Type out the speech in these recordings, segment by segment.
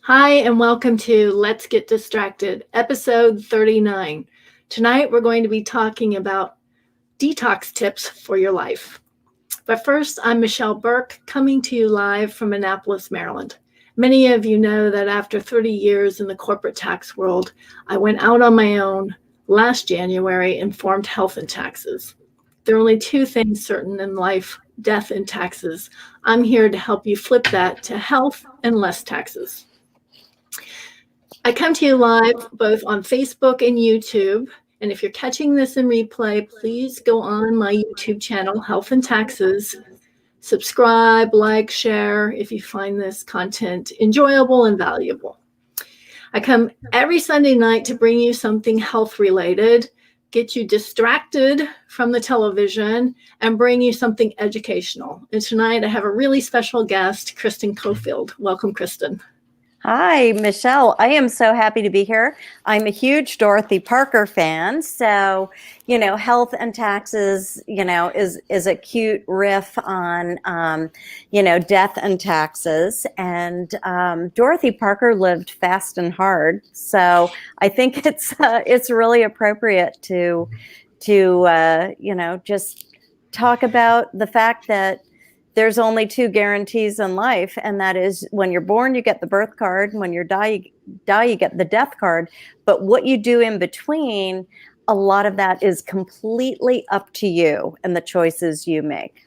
Hi, and welcome to Let's Get Distracted, episode 39. Tonight, we're going to be talking about detox tips for your life. But first, I'm Michelle Burke, coming to you live from Annapolis, Maryland. Many of you know that after 30 years in the corporate tax world, I went out on my own last January and formed Health and Taxes. There are only two things certain in life: death and taxes. I'm here to help you flip that to health and less taxes. I come to you live both on Facebook and YouTube. And if you're catching this in replay, please go on my YouTube channel, Health and Taxes. Subscribe, like, share if you find this content enjoyable and valuable. I come every Sunday night to bring you something health related, get you distracted from the television, and bring you something educational. And tonight I have a really special guest, Kristen Coffield. Welcome, Kristen. Hi, Michelle. I am so happy to be here. I'm a huge Dorothy Parker fan. So, health and taxes, is a cute riff on, death and taxes. And Dorothy Parker lived fast and hard. So I think it's really appropriate to just talk about the fact that there's only two guarantees in life, and that is when you're born, you get the birth card, and when you die, you get the death card. But what you do in between, a lot of that is completely up to you and the choices you make.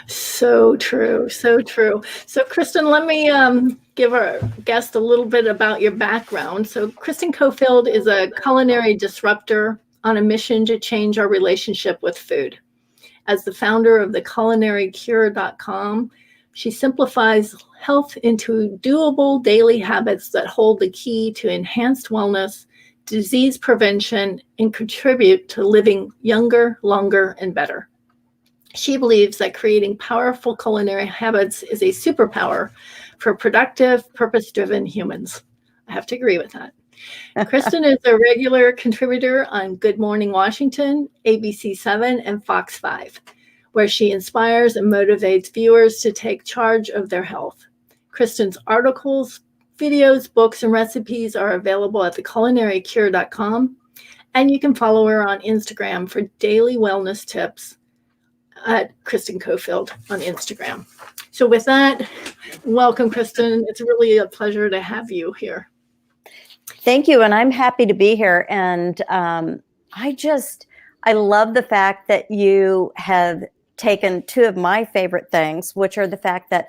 So true, so true. So, Kristen, let me give our guest a little bit about your background. So, Kristen Coffield is a culinary disruptor on a mission to change our relationship with food. As the founder of the CulinaryCure.com, she simplifies health into doable daily habits that hold the key to enhanced wellness, disease prevention, and contribute to living younger, longer, and better. She believes that creating powerful culinary habits is a superpower for productive, purpose-driven humans. I have to agree with that. Kristen is a regular contributor on Good Morning Washington, ABC7, and Fox 5, where she inspires and motivates viewers to take charge of their health. Kristen's articles, videos, books, and recipes are available at theculinarycure.com, and you can follow her on Instagram for daily wellness tips at Kristen Coffield on Instagram. So with that, welcome, Kristen. It's really a pleasure to have you here. Thank you. And I'm happy to be here. And I love the fact that you have taken two of my favorite things, which are the fact that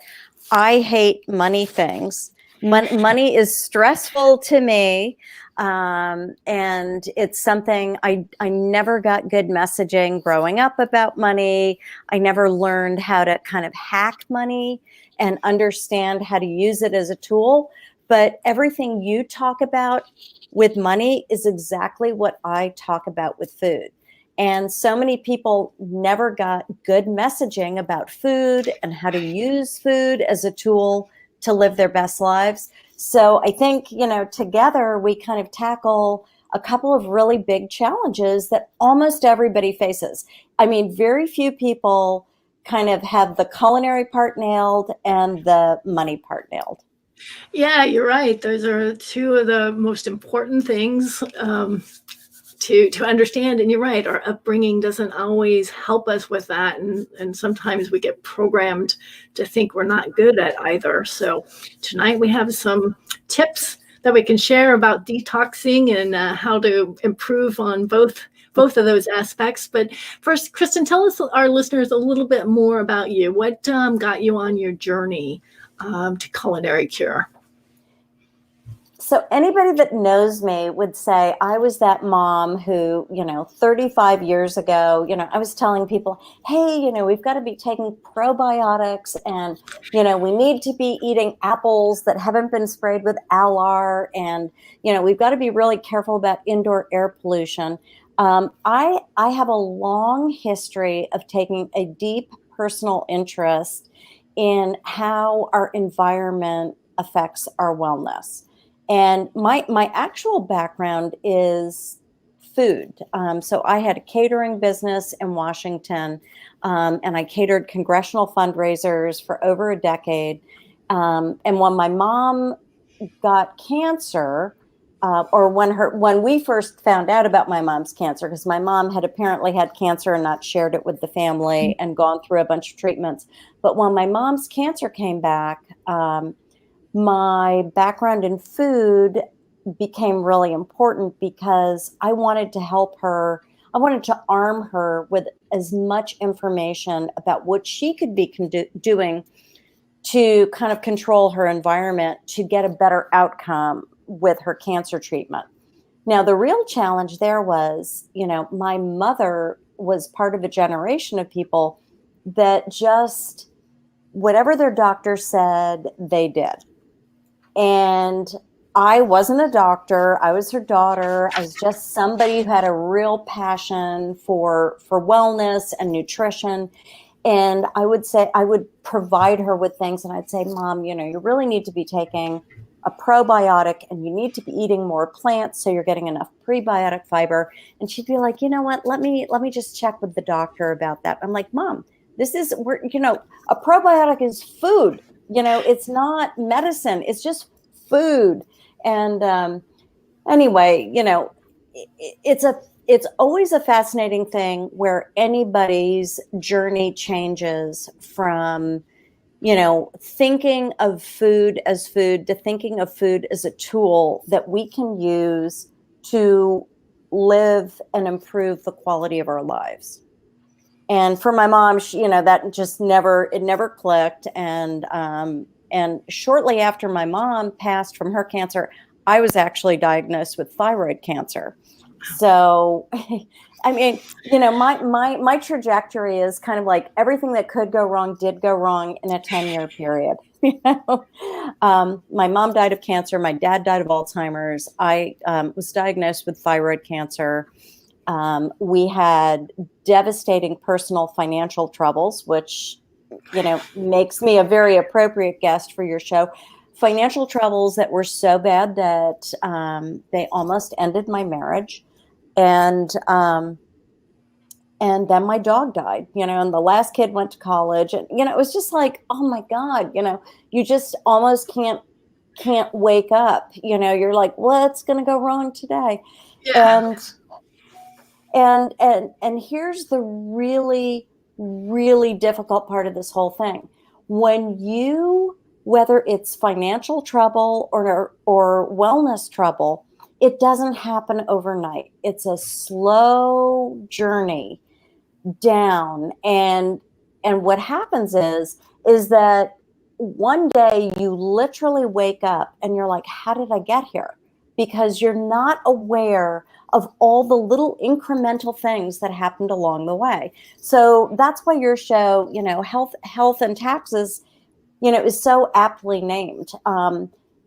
I hate money things. Money is stressful to me. And it's something I never got good messaging growing up about money. I never learned how to kind of hack money and understand how to use it as a tool. But everything you talk about with money is exactly what I talk about with food. And so many people never got good messaging about food and how to use food as a tool to live their best lives. So I think, together we kind of tackle a couple of really big challenges that almost everybody faces. I mean, very few people kind of have the culinary part nailed and the money part nailed. Yeah, you're right. Those are two of the most important things to understand. And you're right, our upbringing doesn't always help us with that. And sometimes we get programmed to think we're not good at either. So tonight we have some tips that we can share about detoxing and how to improve on both of those aspects. But first, Kristen, tell us, our listeners, a little bit more about you. What got you on your journey to Culinary Cure? So anybody that knows me would say I was that mom who, 35 years ago, I was telling people, hey, we've got to be taking probiotics and, we need to be eating apples that haven't been sprayed with alar. And, we've got to be really careful about indoor air pollution. I have a long history of taking a deep personal interest in how our environment affects our wellness. And my actual background is food. So I had a catering business in Washington, and I catered congressional fundraisers for over a decade. And when my mom got cancer, or when we first found out about my mom's cancer, because my mom had apparently had cancer and not shared it with the family and gone through a bunch of treatments. But when my mom's cancer came back, my background in food became really important because I wanted to help her. I wanted to arm her with as much information about what she could be doing to kind of control her environment to get a better outcome with her cancer treatment. Now, the real challenge there was, my mother was part of a generation of people that just, whatever their doctor said, they did. And I wasn't a doctor. I was her daughter. I was just somebody who had a real passion for wellness and nutrition. And I would provide her with things, and I'd say, Mom, you really need to be taking a probiotic, and you need to be eating more plants so you're getting enough prebiotic fiber. And she'd be like, you know what, let me just check with the doctor about that. I'm like, Mom, a probiotic is food. It's not medicine. It's just food. And anyway, it's always a fascinating thing where anybody's journey changes from, thinking of food as food to thinking of food as a tool that we can use to live and improve the quality of our lives. And for my mom, that just never clicked. And shortly after my mom passed from her cancer, I was actually diagnosed with thyroid cancer. So, I mean, my trajectory is kind of like everything that could go wrong did go wrong in a 10-year period. My mom died of cancer. My dad died of Alzheimer's. I was diagnosed with thyroid cancer. We had devastating personal financial troubles, which, makes me a very appropriate guest for your show. Financial troubles that were so bad that they almost ended my marriage. And then my dog died, and the last kid went to college, and, it was just like, oh my God, you just almost can't wake up, you're like, what's going to go wrong today? Yeah. And here's the really, really difficult part of this whole thing. Whether it's financial trouble or wellness trouble, it doesn't happen overnight. It's a slow journey down. And what happens is that one day you literally wake up and you're like, how did I get here? Because you're not aware of all the little incremental things that happened along the way. So that's why your show, Health and Taxes, is so aptly named.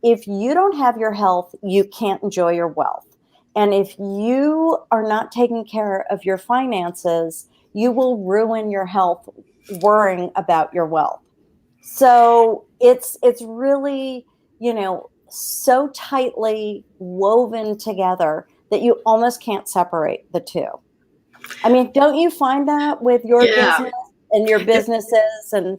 If you don't have your health, you can't enjoy your wealth. And if you are not taking care of your finances, you will ruin your health worrying about your wealth. So it's really, so tightly woven together that you almost can't separate the two. I mean, don't you find that with your business and your businesses? And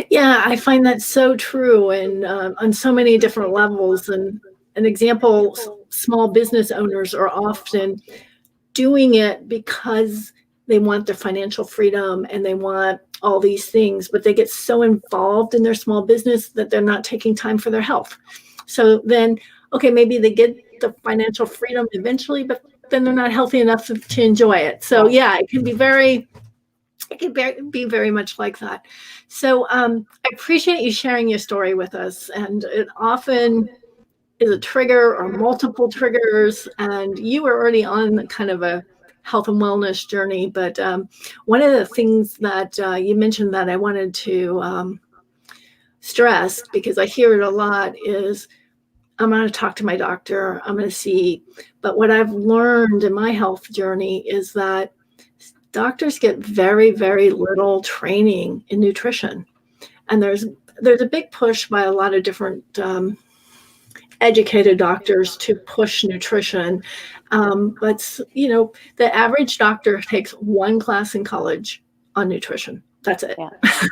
yeah, I find that so true, and on so many different levels. And an example, small business owners are often doing it because they want their financial freedom and they want all these things, but they get so involved in their small business that they're not taking time for their health. So then, okay, maybe they get the financial freedom eventually, but then they're not healthy enough to enjoy it. So yeah, it can be very much like that. So I appreciate you sharing your story with us. And it often is a trigger or multiple triggers. And you were already on kind of a health and wellness journey. But one of the things that you mentioned that I wanted to stress, because I hear it a lot, is I'm going to talk to my doctor, I'm going to see. But what I've learned in my health journey is that doctors get very, very little training in nutrition. And there's a big push by a lot of different educated doctors to push nutrition. But, the average doctor takes one class in college on nutrition. That's it. Yeah.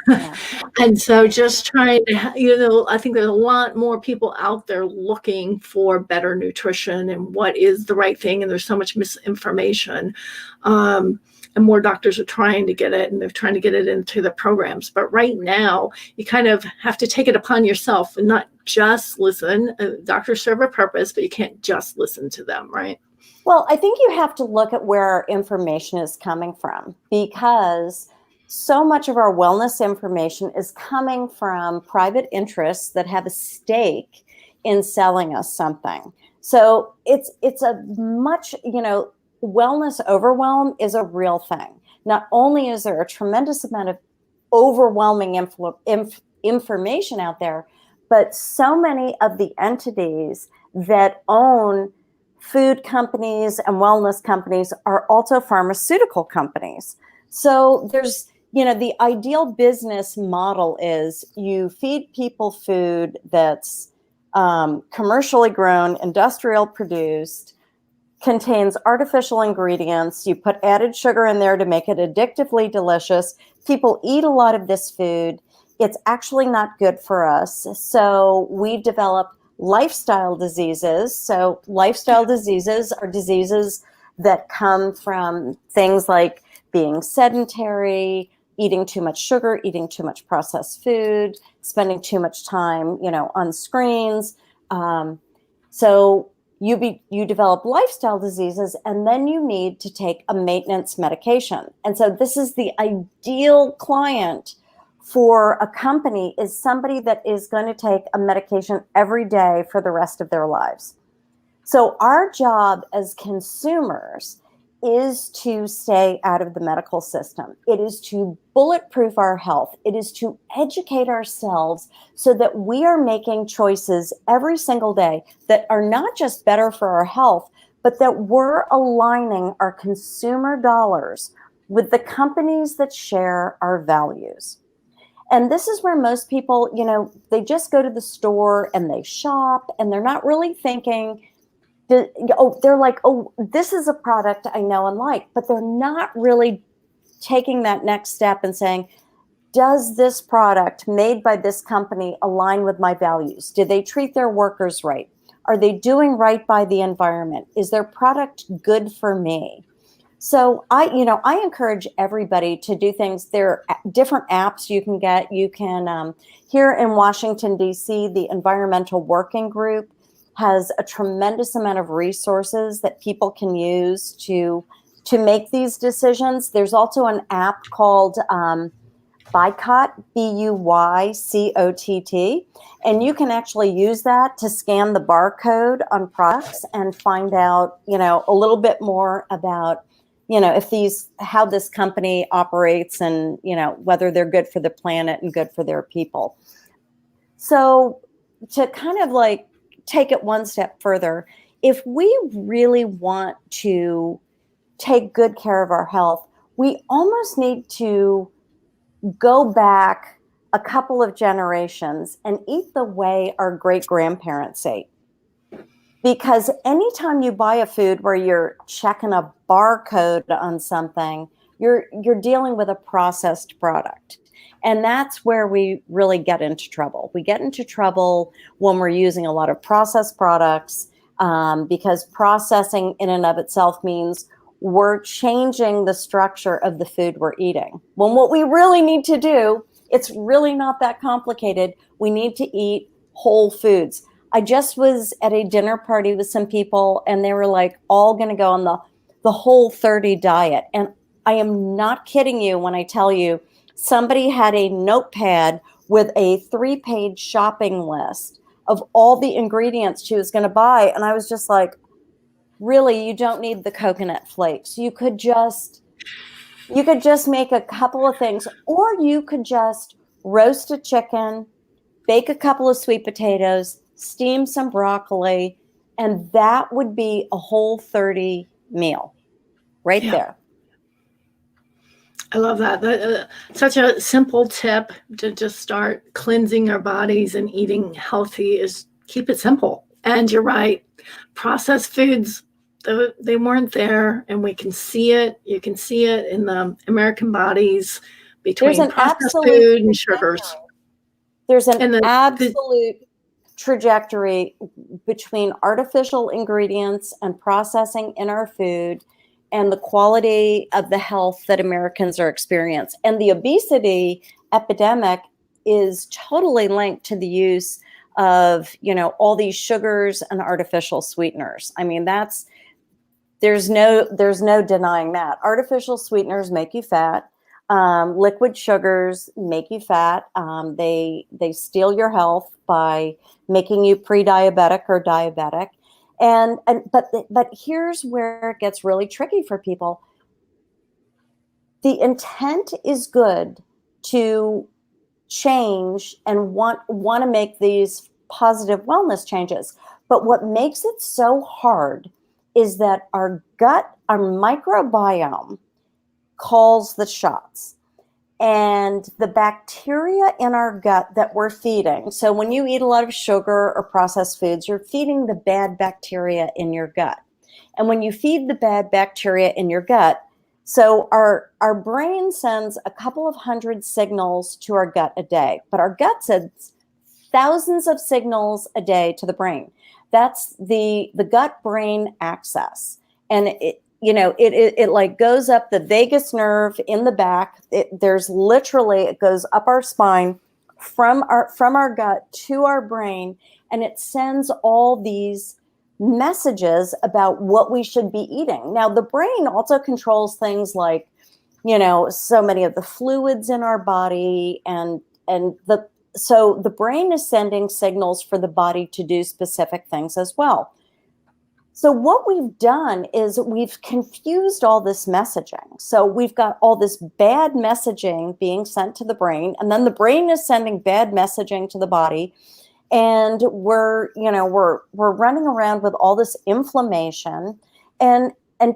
Yeah. And so just trying to, I think there's a lot more people out there looking for better nutrition and what is the right thing. And there's so much misinformation. And more doctors are trying to get it, and they're trying to get it into the programs. But right now, you kind of have to take it upon yourself and not just listen. Doctors serve a purpose, but you can't just listen to them, right? Well, I think you have to look at where our information is coming from, because so much of our wellness information is coming from private interests that have a stake in selling us something. So it's a much, wellness overwhelm is a real thing. Not only is there a tremendous amount of overwhelming information out there, but so many of the entities that own food companies and wellness companies are also pharmaceutical companies. So there's, the ideal business model is you feed people food that's commercially grown, industrial produced, contains artificial ingredients. You put added sugar in there to make it addictively delicious. People eat a lot of this food. It's actually not good for us. So we develop lifestyle diseases. So lifestyle diseases are diseases that come from things like being sedentary, eating too much sugar, eating too much processed food, spending too much time, on screens. So you develop lifestyle diseases, and then you need to take a maintenance medication. And so this is the ideal client for a company, is somebody that is going to take a medication every day for the rest of their lives. So our job as consumers is to stay out of the medical system. It is to bulletproof our health. It is to educate ourselves so that we are making choices every single day that are not just better for our health, but that we're aligning our consumer dollars with the companies that share our values. And this is where most people, they just go to the store and they shop, and they're not really thinking, they're like, oh, this is a product I know and like, but they're not really taking that next step and saying, does this product made by this company align with my values? Do they treat their workers right? Are they doing right by the environment? Is their product good for me? So I encourage everybody to do things. There are different apps you can get. You can, here in Washington, D.C., the Environmental Working Group has a tremendous amount of resources that people can use to make these decisions. There's also an app called Buycott, Buycott, and you can actually use that to scan the barcode on products and find out, a little bit more about, how this company operates and, whether they're good for the planet and good for their people. So to kind of like take it one step further, if we really want to take good care of our health, we almost need to go back a couple of generations and eat the way our great-grandparents ate. Because anytime you buy a food where you're checking a barcode on something, you're dealing with a processed product. And that's where we really get into trouble. We get into trouble when we're using a lot of processed products, because processing in and of itself means we're changing the structure of the food we're eating. When what we really need to do, it's really not that complicated. We need to eat whole foods. I just was at a dinner party with some people, and they were like all going to go on the Whole30 diet. And I am not kidding you when I tell you, somebody had a notepad with a 3-page shopping list of all the ingredients she was going to buy. And I was just like, really, you don't need the coconut flakes. You could just make a couple of things, or you could just roast a chicken, bake a couple of sweet potatoes, steam some broccoli, and that would be a Whole30 meal right there. I love that. Such a simple tip to just start cleansing our bodies and eating healthy is keep it simple. And you're right, processed foods, they weren't there, and we can see it. You can see it in the American bodies. There's between an processed absolute food and sugars. There's an And absolute trajectory between artificial ingredients and processing in our food and the quality of the health that Americans are experiencing. And the obesity epidemic is totally linked to the use of, all these sugars and artificial sweeteners. I mean, there's no denying that. Artificial sweeteners make you fat. Liquid sugars make you fat. They steal your health by making you pre-diabetic or diabetic. But here's where it gets really tricky for people. The intent is good to change and want to make these positive wellness changes. But what makes it so hard is that our gut, our microbiome, calls the shots. And the bacteria in our gut that we're feeding, so when you eat a lot of sugar or processed foods, you're feeding the bad bacteria in your gut. And when you feed the bad bacteria in your gut, so our brain sends a couple of hundred signals to our gut a day, but our gut sends thousands of signals a day to the brain. That's the gut-brain axis. And it like goes up the vagus nerve in the back. It goes up our spine from our gut to our brain, and it sends all these messages about what we should be eating. Now, the brain also controls things like, so many of the fluids in our body, so the brain is sending signals for the body to do specific things as well. So what we've done is we've confused all this messaging. So we've got all this bad messaging being sent to the brain, and then the brain is sending bad messaging to the body. And we're running around with all this inflammation, and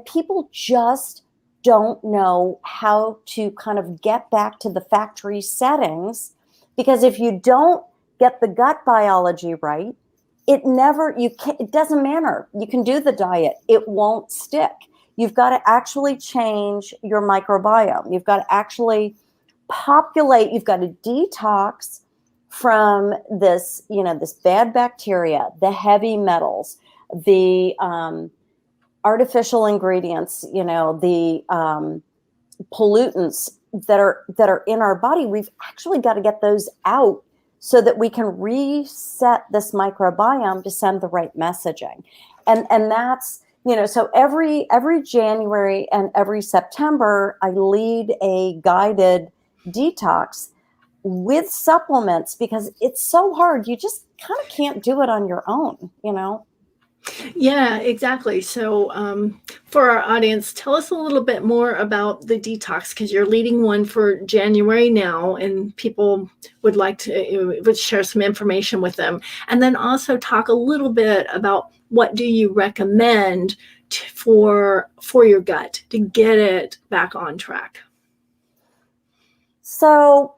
people just don't know how to kind of get back to the factory settings, because if you don't get the gut biology right, it doesn't matter. You can do the diet. It won't stick. You've got to actually change your microbiome. You've got to actually populate. You've got to detox from this bad bacteria, the heavy metals, the artificial ingredients, the pollutants that are in our body. We've actually got to get those out so that we can reset this microbiome to send the right messaging. And that's, so every January and every September, I lead a guided detox with supplements, because it's so hard. You just kind of can't do it on your own, Yeah, exactly. So for our audience, tell us a little bit more about the detox, because you're leading one for January now, and people would like to would share some information with them. And then also talk a little bit about what do you recommend for your gut to get it back on track. So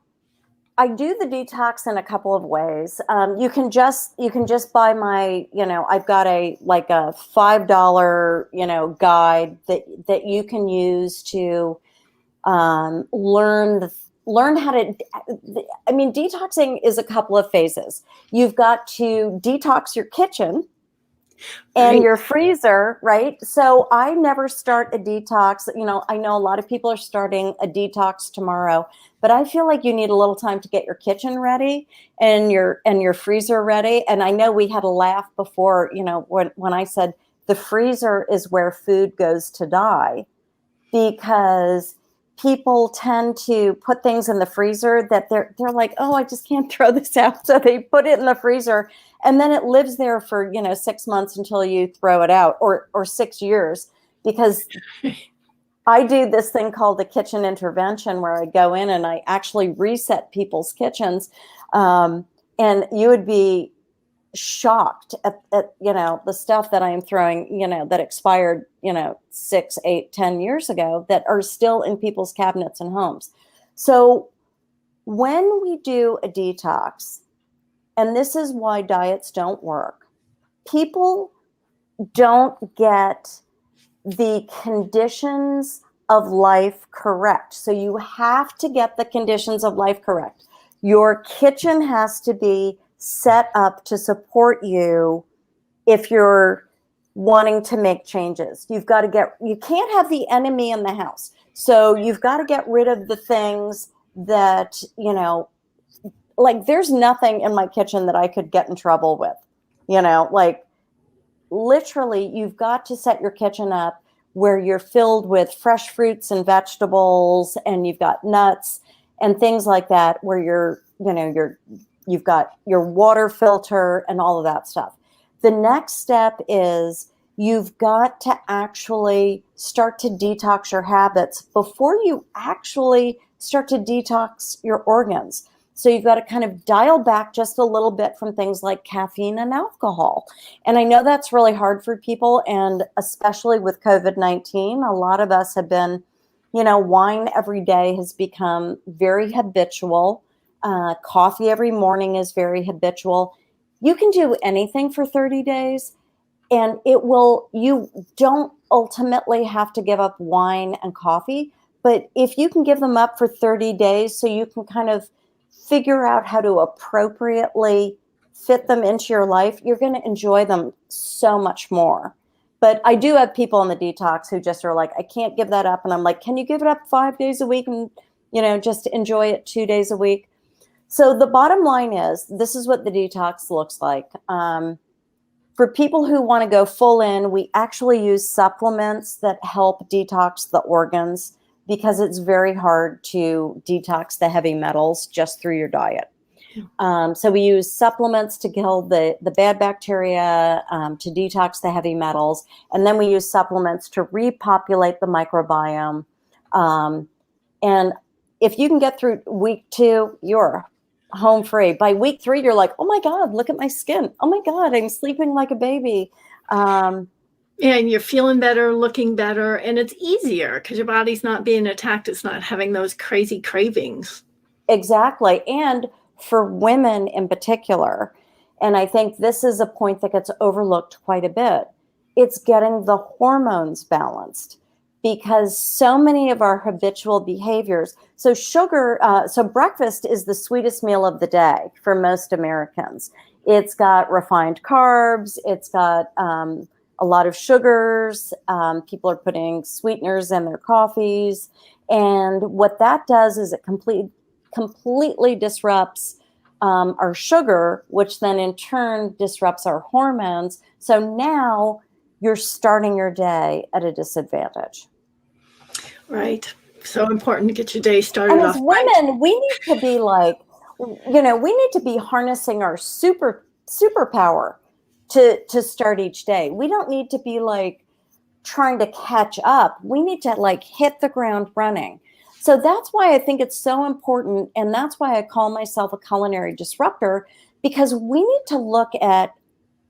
I do the detox in a couple of ways. You can just buy my, I've got a $5, guide that you can use to learn how to. I mean, detoxing is a couple of phases. You've got to detox your kitchen and Right. your freezer, right? So I never start a detox. I know a lot of people are starting a detox tomorrow, but I feel like you need a little time to get your kitchen ready and your freezer ready. And I know we had a laugh before, when I said the freezer is where food goes to die, because people tend to put things in the freezer that they're like, oh, I just can't throw this out. So they put it in the freezer, and then it lives there for, 6 months until you throw it out, or 6 years, because I do this thing called the kitchen intervention, where I go in and I actually reset people's kitchens. And you would be shocked at the stuff that I am throwing, that expired, 6, 8, 10 years ago, that are still in people's cabinets and homes. So when we do a detox, and this is why diets don't work, people don't get the conditions of life correct. So you have to get the conditions of life correct. Your kitchen has to be set up to support you if you're wanting to make changes. You can't have the enemy in the house. So you've got to get rid of the things that, like there's nothing in my kitchen that I could get in trouble with, like literally you've got to set your kitchen up where you're filled with fresh fruits and vegetables, and you've got nuts and things like that, where you've got your water filter and all of that stuff. The next step is you've got to actually start to detox your habits before you actually start to detox your organs. So you've got to kind of dial back just a little bit from things like caffeine and alcohol. And I know that's really hard for people. And especially with COVID-19, a lot of us have been, wine every day has become very habitual. Coffee every morning is very habitual. You can do anything for 30 days and you don't ultimately have to give up wine and coffee. But if you can give them up for 30 days so you can kind of figure out how to appropriately fit them into your life, you're going to enjoy them so much more. But I do have people on the detox who just are like, I can't give that up. And I'm like, can you give it up 5 days a week and, just enjoy it 2 days a week? So the bottom line is, this is what the detox looks like. For people who want to go full in, we actually use supplements that help detox the organs, because it's very hard to detox the heavy metals just through your diet. So we use supplements to kill the bad bacteria, to detox the heavy metals. And then we use supplements to repopulate the microbiome. And if you can get through week 2, you're home free. By week 3, you're like, oh my God, look at my skin. Oh my God, I'm sleeping like a baby. Yeah, and you're feeling better, looking better, and it's easier because your body's not being attacked. It's not having those crazy cravings. Exactly. And for women in particular, and I think this is a point that gets overlooked quite a bit, it's getting the hormones balanced, because so many of our habitual behaviors, so breakfast is the sweetest meal of the day for most Americans. It's got refined carbs. It's got a lot of sugars. People are putting sweeteners in their coffees. And what that does is it completely disrupts our sugar, which then in turn disrupts our hormones. So now you're starting your day at a disadvantage. Right. So important to get your day started and off. As women, we need to be like, we need to be harnessing our superpower to start each day. We don't need to be like trying to catch up. We need to like hit the ground running. So that's why I think it's so important. And that's why I call myself a culinary disruptor, because we need to look at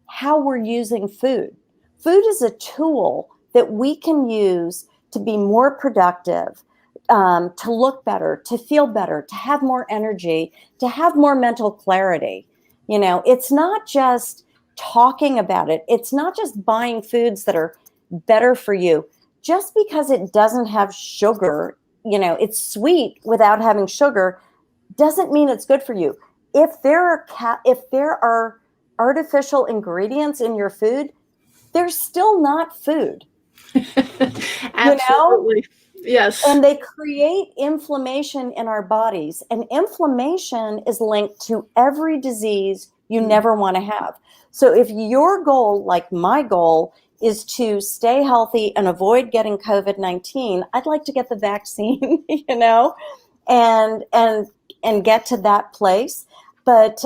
how we're using food. Food is a tool that we can use to be more productive, to look better, to feel better, to have more energy, to have more mental clarity. It's not just talking about it. It's not just buying foods that are better for you. Just because it doesn't have sugar, it's sweet without having sugar, doesn't mean it's good for you. If there are artificial ingredients in your food, they're still not food. Absolutely. Yes. And they create inflammation in our bodies. And inflammation is linked to every disease you never want to have. So if your goal, like my goal, is to stay healthy and avoid getting COVID-19, I'd like to get the vaccine, and get to that place. But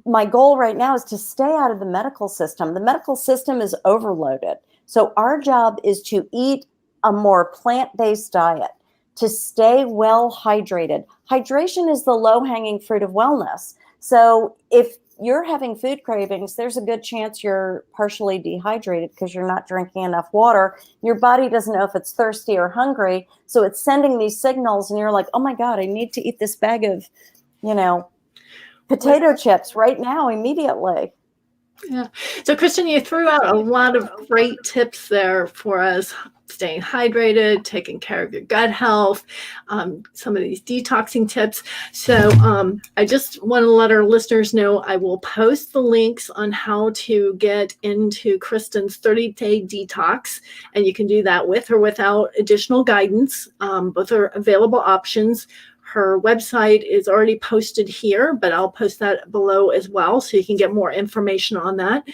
my goal right now is to stay out of the medical system. The medical system is overloaded. So our job is to eat a more plant-based diet, to stay well hydrated. Hydration is the low-hanging fruit of wellness. So if you're having food cravings, there's a good chance you're partially dehydrated because you're not drinking enough water. Your body doesn't know if it's thirsty or hungry. So it's sending these signals and you're like, oh my God, I need to eat this bag of, potato chips right now, immediately. Yeah. So, Kristen, you threw out a lot of great tips there for us: staying hydrated, taking care of your gut health, some of these detoxing tips. So, I just want to let our listeners know I will post the links on how to get into Kristen's 30-day detox, and you can do that with or without additional guidance. Both are available options. Her website is already posted here, but I'll post that below as well so you can get more information on that.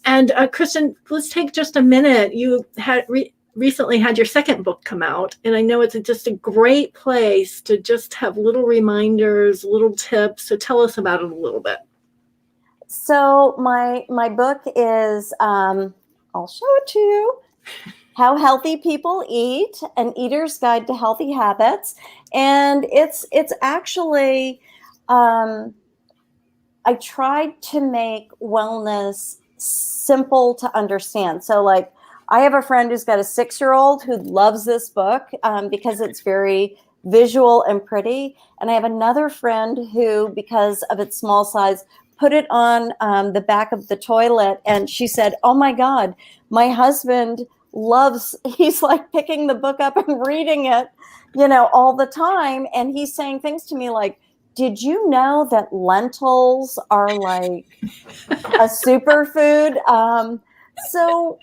And Kristen, let's take just a minute. You had recently had your second book come out, and I know it's just a great place to just have little reminders, little tips. So tell us about it a little bit. So my book is, I'll show it to you. How Healthy People Eat, an Eater's Guide to Healthy Habits. And it's actually, I tried to make wellness simple to understand. So like, I have a friend who's got a 6-year-old who loves this book because it's very visual and pretty. And I have another friend who, because of its small size, put it on the back of the toilet. And she said, oh my God, my husband he's like picking the book up and reading it, all the time. And he's saying things to me like, did you know that lentils are like a superfood? So,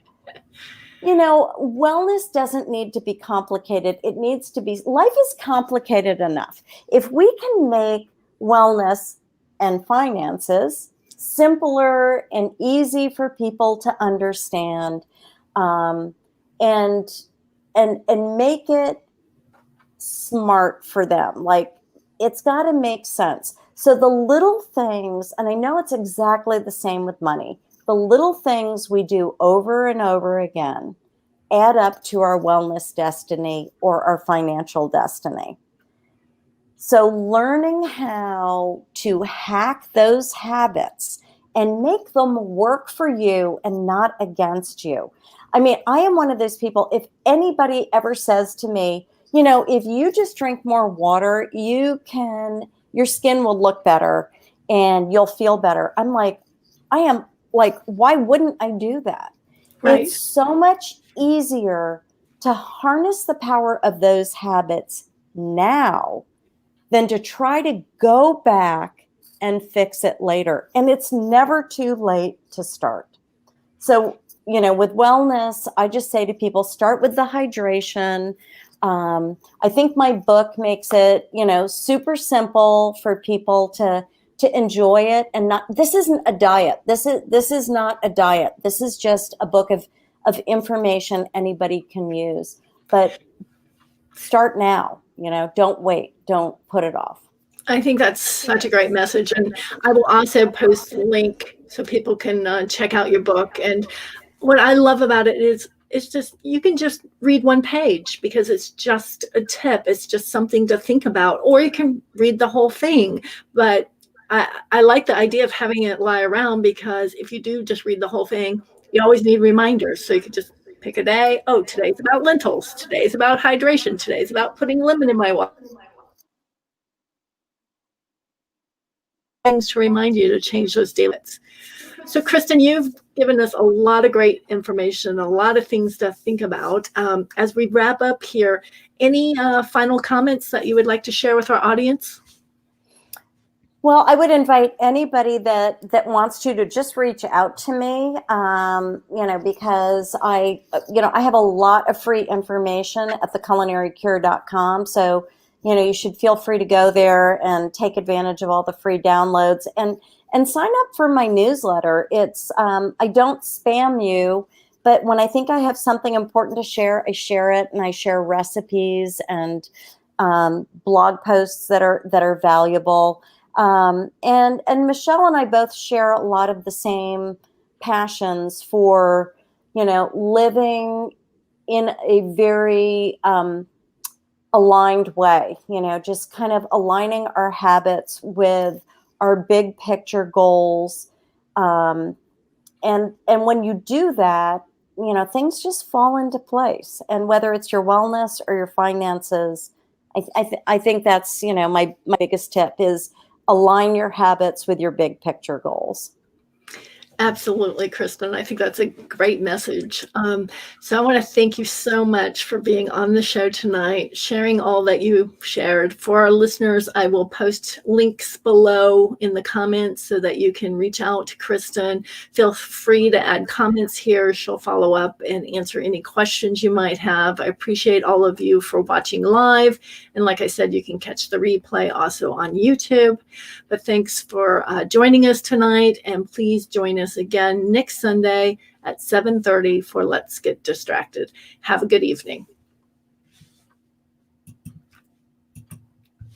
wellness doesn't need to be complicated. It needs to be, life is complicated enough. If we can make wellness and finances simpler and easy for people to understand, and make it smart for them. Like, it's got to make sense. So the little things, and I know it's exactly the same with money, the little things we do over and over again add up to our wellness destiny or our financial destiny. So learning how to hack those habits and make them work for you and not against you. I mean, I am one of those people, if anybody ever says to me, if you just drink more water, your skin will look better and you'll feel better. I'm like, why wouldn't I do that? Right. It's so much easier to harness the power of those habits now than to try to go back and fix it later. And it's never too late to start. So, with wellness, I just say to people, start with the hydration. I think my book makes it, super simple for people to enjoy it. And this isn't a diet. This is not a diet. This is just a book of information anybody can use. But start now, don't wait. Don't put it off. I think that's such a great message. And I will also post the link so people can check out your book. And what I love about it is it's just, you can just read one page because it's just a tip. It's just something to think about, or you can read the whole thing. But I like the idea of having it lie around, because if you do just read the whole thing, you always need reminders. So you could just pick a day. Oh, today's about lentils. Today's about hydration. Today's about putting lemon in my water. Things to remind you to change those daily habits. So, Kristen, you've given us a lot of great information, a lot of things to think about. As we wrap up here, any final comments that you would like to share with our audience? Well, I would invite anybody that wants to just reach out to me, because I have a lot of free information at theculinarycure.com. So, you should feel free to go there and take advantage of all the free downloads and sign up for my newsletter. It's, I don't spam you, but when I think I have something important to share, I share it, and I share recipes and blog posts that are valuable. And Michelle and I both share a lot of the same passions for, living in a very aligned way, just kind of aligning our habits with our big picture goals. And when you do that, things just fall into place. And whether it's your wellness or your finances, I think that's, my biggest tip is align your habits with your big picture goals. Absolutely, Kristen. I think that's a great message. So I want to thank you so much for being on the show tonight, sharing all that you shared. For our listeners, I will post links below in the comments so that you can reach out to Kristen. Feel free to add comments here. She'll follow up and answer any questions you might have. I appreciate all of you for watching live. And like I said, you can catch the replay also on YouTube. But thanks for joining us tonight, and please join us again next Sunday at 7:30 for Let's Get Distracted. Have a good evening.